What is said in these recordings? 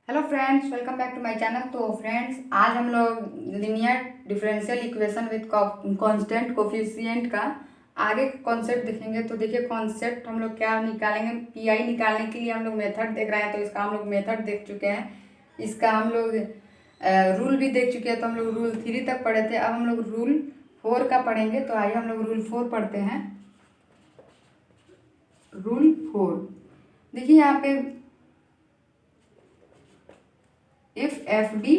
Hello friends, welcome back to my channel. तो friends, आज हम लोग linear differential equation with constant coefficient का आगे कॉन्सेप्ट देखेंगे। तो देखिए, कॉन्सेप्ट हम लोग क्या निकालेंगे। पीआई निकालने के लिए हम लोग मेथड देख रहे हैं, तो इसका हम लोग मेथड देख चुके हैं। इसका हम लोग रूल भी देख चुके हैं। तो हम लोग रूल 3 तक पढ़े थे, अब हम लोग रूल 4 का पढ़ेंगे। तो आइए हम लोग रूल 4 पढ़ते हैं। रूल 4 देखिए यहाँ पे, if F D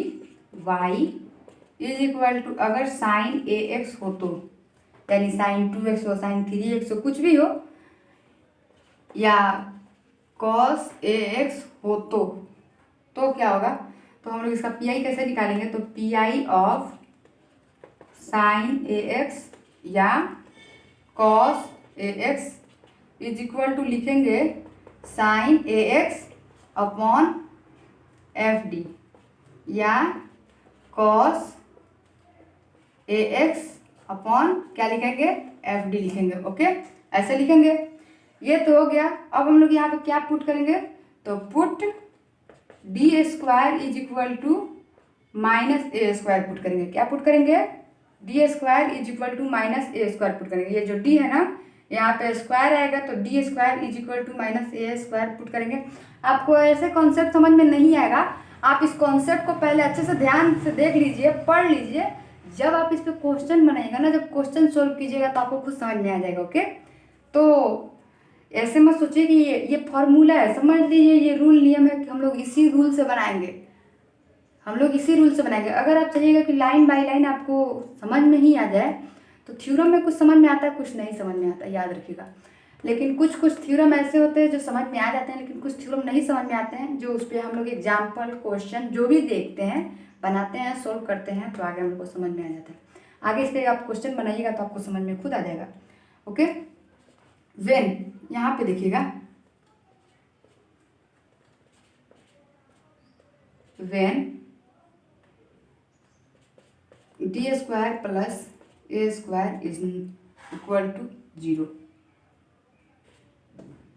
Y is equal to, अगर साइन ए एक्स हो तो, यानी साइन 2x हो, साइन 3x हो, कुछ भी हो, या कॉस ए एक्स हो तो क्या होगा। तो हम लोग इसका पी आई कैसे निकालेंगे। तो P I of sin A x या cos A x is equal to लिखेंगे साइन ए एक्स अपॉन एफ डी, या कॉस ए एक्स अपॉन क्या लिखेंगे, एफ डी लिखेंगे। ओके, ऐसे लिखेंगे। ये तो हो गया। अब हम लोग यहाँ पे क्या पुट करेंगे। तो put D square is equal to minus A square put करेंगे। क्या पुट करेंगे, D square is equal to minus A square put करेंगे। ये जो डी है ना, यहाँ पे स्क्वायर आएगा, तो D square is equal to minus A square put करेंगे। आपको ऐसे कॉन्सेप्ट समझ में नहीं आएगा, आप इस कॉन्सेप्ट को पहले अच्छे से ध्यान से देख लीजिए, पढ़ लीजिए। जब आप इस पे क्वेश्चन बनाइएगा ना, जब क्वेश्चन सोल्व कीजिएगा, तो आपको खुद समझ में आ जाएगा। ओके, तो ऐसे मत सोचिए कि ये फॉर्मूला है, समझ लीजिए ये रूल नियम है कि हम लोग इसी रूल से बनाएंगे। हम लोग इसी रूल से बनाएंगे। अगर आप चाहिएगा कि लाइन बाय लाइन आपको समझ में ही आ जाए, तो थ्योरम में कुछ समझ में आता है, कुछ नहीं समझ में आता, याद रखिएगा। लेकिन कुछ थ्योरम ऐसे होते हैं जो समझ में आ जाते हैं, लेकिन कुछ थ्योरम नहीं समझ में आते हैं, जो उस पर हम लोग एग्जाम्पल क्वेश्चन जो भी देखते हैं, बनाते हैं, सोल्व करते हैं, तो आगे हमको समझ में आ जाता है। आगे इस पर आप क्वेश्चन बनाइएगा तो आपको समझ में खुद आ जाएगा। ओके, वेन, यहाँ पे देखिएगा, when D square plus A square is equal to 0,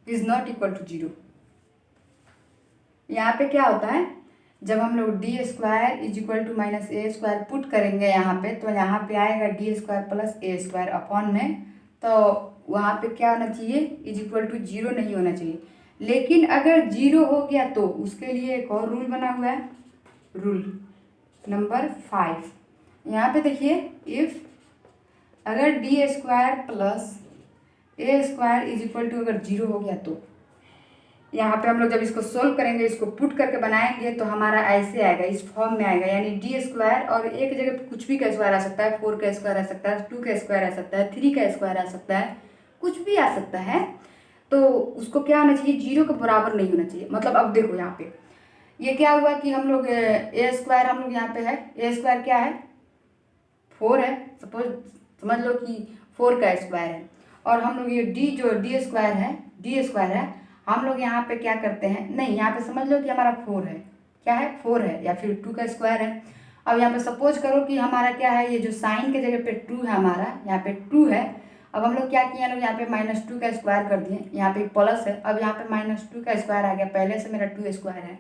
is not equal to 0। यहाँ पे क्या होता है, जब हम लोग D square is equal to minus A square put करेंगे यहाँ पे, तो यहाँ पे आएगा D square plus A square upon में, तो वहाँ पे क्या होना चाहिए, इज इक्वल टू 0 नहीं होना चाहिए। लेकिन अगर 0 हो गया तो उसके लिए एक और रूल बना हुआ है, रूल नंबर 5। यहाँ पे देखिए, इफ अगर D square plus A square is equal to अगर 0 हो गया, तो यहाँ पे हम लोग जब इसको सोल्व करेंगे, इसको पुट करके बनाएंगे, तो हमारा ऐसे आएगा, इस फॉर्म में आएगा। यानी डी स्क्वायर, और एक जगह पे कुछ भी का स्क्वायर आ सकता है, 4 का स्क्वायर आ सकता है, 2 का स्क्वायर आ सकता है, 3 का स्क्वायर आ सकता है, कुछ भी आ सकता है। तो उसको क्या होना चाहिए, 0 के बराबर नहीं होना चाहिए। मतलब अब देखो यहाँ पे ये क्या हुआ कि हम लोग ए स्क्वायर, हम लोग यहाँ पे है, ए स्क्वायर क्या है, 4 है। सपोज समझ लो कि 4 का स्क्वायर है, और हम लोग ये डी, जो डी स्क्वायर है, हम लोग यहाँ पे क्या करते हैं, नहीं, यहाँ पे समझ लो कि हमारा 4 है, क्या है, 4 है, या फिर 2 का स्क्वायर है। अब यहाँ पे सपोज करो कि हमारा क्या है, ये जो साइन के जगह पे 2 है, हमारा यहाँ पे 2 है। अब हम लोग क्या किए, लोग यहाँ पे -2 का स्क्वायर कर दिए, यहाँ पे प्लस है, अब यहाँ पे -2 का स्क्वायर आ गया, पहले से मेरा 2 स्क्वायर है,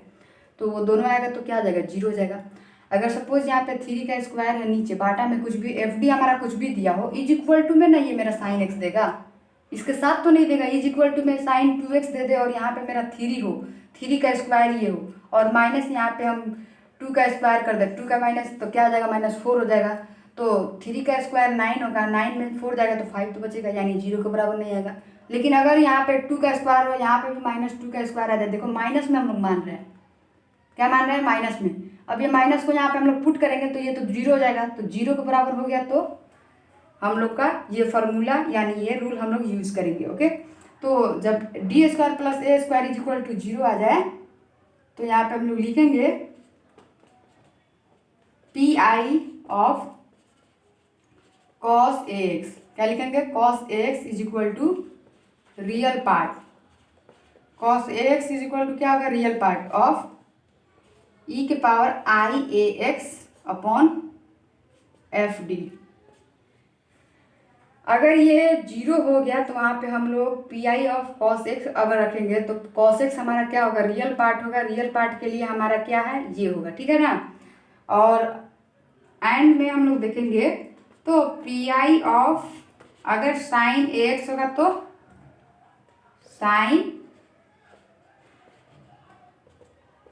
तो वो दोनों आएगा तो क्या आ जाएगा, 0 हो जाएगा। अगर सपोज यहाँ पे 3 का स्क्वायर है, नीचे बाटा में कुछ भी एफ डी हमारा कुछ भी दिया हो, इज इक्वल टू में ना ये मेरा साइन एक्स देगा, इसके साथ तो नहीं देगा। इज इक्वल टू में साइन 2x दे दे, और यहाँ पे मेरा 3 हो, 3 का स्क्वायर ये हो, और माइनस यहाँ पे हम 2 का स्क्वायर कर दे, 2 का माइनस तो क्या हो जाएगा, -4 हो जाएगा। तो 3 का स्क्वायर 9 होगा, 9 में 4 जाएगा तो 5 तो बचेगा, यानी 0 के बराबर नहीं आएगा। लेकिन अगर यहाँ पे 2 का स्क्वायर हो, यहाँ पे भी -2 का स्क्वायर आ जाए, देखो माइनस में हम लोग मान रहे हैं, क्या मान रहे हैं, माइनस में। अब ये माइनस को यहाँ पे हम लोग पुट करेंगे, तो ये तो 0 हो जाएगा, तो 0 के बराबर हो गया, तो हम लोग का ये फॉर्मूला यानी ये रूल हम लोग यूज़ करेंगे। ओके, तो जब D square plus A square is equal to 0 आ जाए, तो यहाँ पे हम लोग लिखेंगे P I of cos A X. क्या लिखेंगे, cos A x is equal to real part, cos A x is equal to क्या होगा, रियल पार्ट ऑफ ई के power I A x upon F D. अगर ये 0 हो गया तो वहाँ पे हम लोग P I of cos x अगर रखेंगे तो कॉस एक्स हमारा क्या होगा, रियल पार्ट होगा। रियल पार्ट के लिए हमारा क्या है, ये होगा, ठीक है ना। और एंड में हम लोग देखेंगे तो पी आई ऑफ अगर साइन ए एक्स होगा तो sine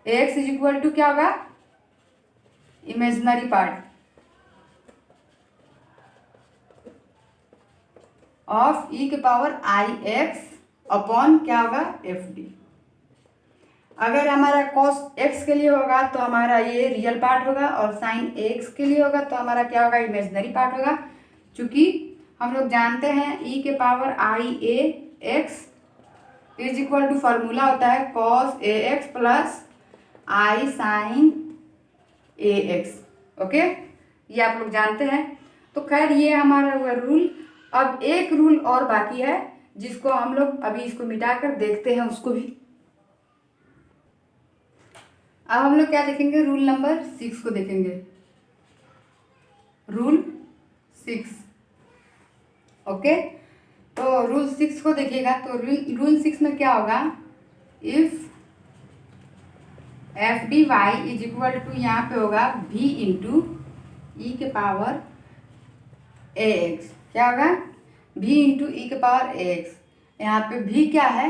X is equal to क्या होगा, इमेजिनरी पार्ट ऑफ ई के पावर आई एक्स अपॉन क्या होगा, एफ डी। अगर हमारा कॉस एक्स के लिए होगा तो हमारा ये रियल पार्ट होगा, और साइन एक्स के लिए होगा तो हमारा क्या होगा, इमेजिनरी पार्ट होगा। क्योंकि हम लोग जानते हैं ई के power I A x is equal to formula होता है cos A X plus I sine A X. Okay, ये आप लोग जानते हैं। तो खैर ये हमारा हुआ रूल। अब एक रूल और बाकी है जिसको हम लोग अभी इसको मिटाकर देखते हैं उसको भी। अब हम लोग क्या देखेंगे, रूल नंबर 6 को देखेंगे। Rule 6, okay. तो रूल 6 को देखिएगा तो रूल 6 में क्या होगा, if F D Y is equal to यहाँ पे होगा v इंटू ई के पावर ए एक्स। क्या होगा, v इंटू ई के पावर ए एक्स। यहाँ पे v क्या है,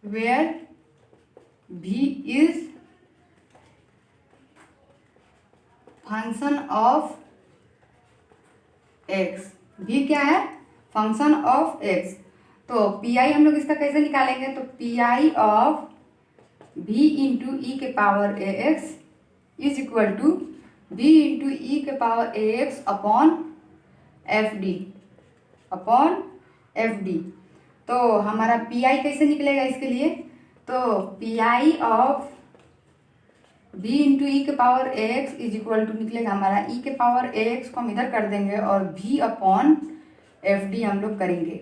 where v is function of x। v क्या है, फंक्शन ऑफ x। तो पी आई हम लोग इसका कैसे निकालेंगे, तो P I of v into e के power a x is equal to v into e के power a x upon F D. तो हमारा पी आई कैसे निकलेगा इसके लिए, तो P I of v into e के power a x is equal to निकलेगा हमारा ई के पावर ए एक्स को हम इधर कर देंगे और v अपॉन एफ डी हम लोग करेंगे,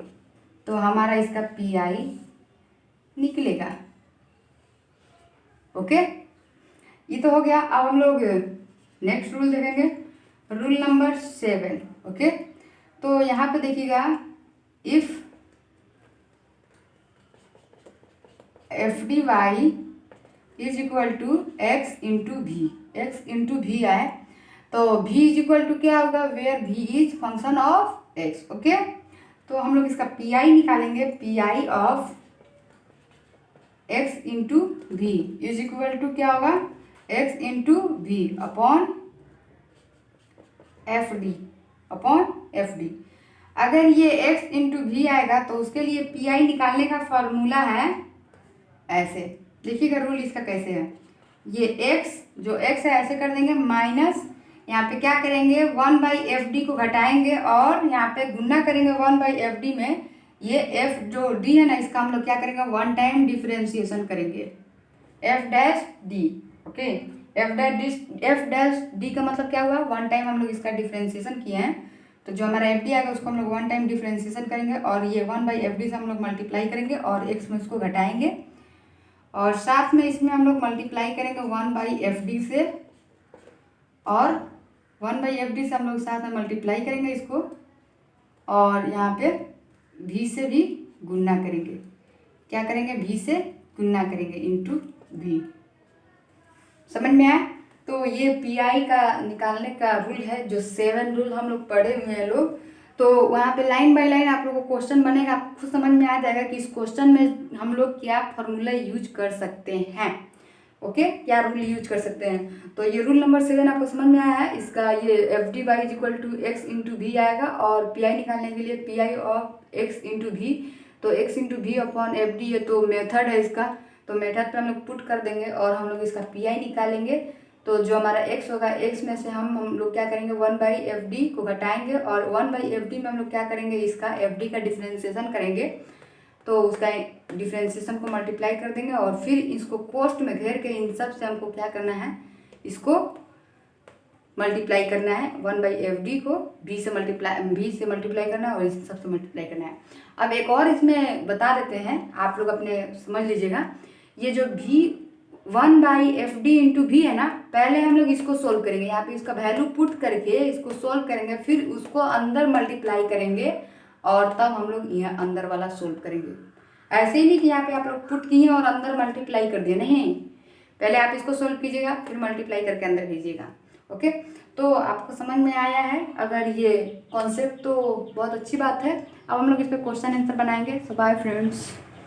तो हमारा इसका पी आई निकलेगा। ओके, ये तो हो गया। अब हम लोग नेक्स्ट रूल देखेंगे, रूल नंबर 7। ओके, तो यहाँ पे देखिएगा, if F D Y is equal to x into V, X into V आए तो v इज इक्वल टू क्या होगा, where v is function of x। Okay, तो हम लोग इसका पी आई निकालेंगे, P I of x into V is equal to क्या होगा, x into we upon F D. अगर ये x इंटू वी आएगा तो उसके लिए पी आई निकालने का फॉर्मूला है ऐसे। देखिएगा रूल इसका कैसे है, ये x जो x है ऐसे कर देंगे माइनस, यहाँ पे क्या करेंगे 1/fd को घटाएंगे और यहाँ पे गुना करेंगे 1/fd में। ये f जो d है ना, इसका हम लोग क्या करेंगे, वन टाइम डिफरेंशिएशन करेंगे f dash d। Okay, f dash d का मतलब क्या हुआ, वन टाइम हम लोग इसका डिफरेंशिएशन किए हैं। तो जो हमारा एफ डी आएगा उसको हम लोग वन टाइम डिफरेंशिएशन करेंगे और ये 1/fd से हम लोग मल्टीप्लाई करेंगे और x में उसको घटाएंगे और साथ में इसमें हम लोग मल्टीप्लाई करेंगे 1/fd से, और 1/fd से हम लोग साथ में मल्टीप्लाई करेंगे इसको और यहाँ पे v से भी गुना करेंगे। क्या करेंगे, v से गुना करेंगे इंटू v। समझ में आया। तो ये पी आई का निकालने का रूल है, जो 7 रूल हम लोग पढ़े हुए हैं लोग। तो वहाँ पे लाइन बाय लाइन आप लोगों को क्वेश्चन बनेगा, आपको समझ में आ जाएगा कि इस क्वेश्चन में हम लोग क्या फॉर्मूला यूज कर सकते हैं। ओके, क्या रूल यूज कर सकते हैं। तो ये रूल नंबर 7 आपको समझ में आया है। इसका ये F D Y is equal to x into v आएगा और पी आई निकालने के लिए P I of x into v, तो x into we upon F D, ये तो मेथड है इसका। तो मेथड पे हम लोग पुट कर देंगे और हम लोग इसका पी आई निकालेंगे। तो जो हमारा x होगा, x में से हम लोग क्या करेंगे 1/fd को घटाएंगे और 1/fd में हम लोग क्या करेंगे, इसका fd का डिफरेंशिएशन करेंगे। तो उसका डिफरेंशिएशन को मल्टीप्लाई कर देंगे और फिर इसको कोष्ट में घेर के इन सब से हमको क्या करना है, इसको मल्टीप्लाई करना है। 1/fd को v से मल्टीप्लाई करना है और इस सब से मल्टीप्लाई करना है। अब एक और इसमें बता देते हैं, आप लोग अपने समझ लीजिएगा। ये जो v 1/FD/V है ना, पहले हम लोग इसको सोल्व करेंगे, यहाँ पे इसका वैल्यू पुट करके इसको सोल्व करेंगे, फिर उसको अंदर मल्टीप्लाई करेंगे और तब हम लोग यहाँ अंदर वाला सोल्व करेंगे। ऐसे ही नहीं कि यहाँ पे आप लोग पुट किए और अंदर मल्टीप्लाई कर दिए, नहीं, पहले आप इसको सोल्व कीजिएगा फिर मल्टीप्लाई करके अंदर कीजिएगा। ओके, तो आपको समझ में आया है अगर ये कॉन्सेप्ट, तो बहुत अच्छी बात है। अब हम लोग इस पर क्वेश्चन आंसर बनाएंगे। सो बाय फ्रेंड्स।